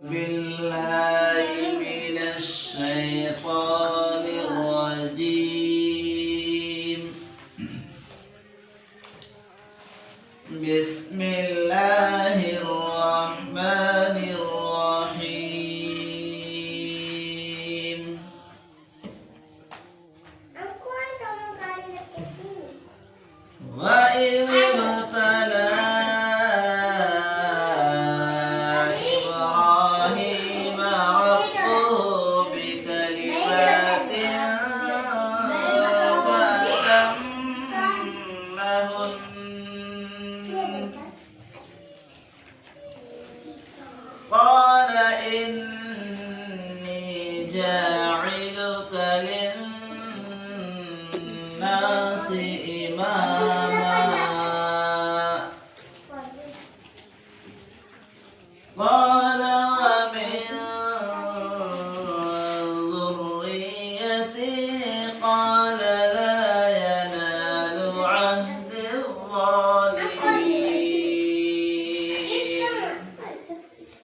بالله من الشيطان الرجيم. بسم الله الرحمن الرحيم. وإذ ابتلى إبراهيم ربه بكلمات فأتمهن قال إني جاعلك للناس إماما قال ومن ذريتي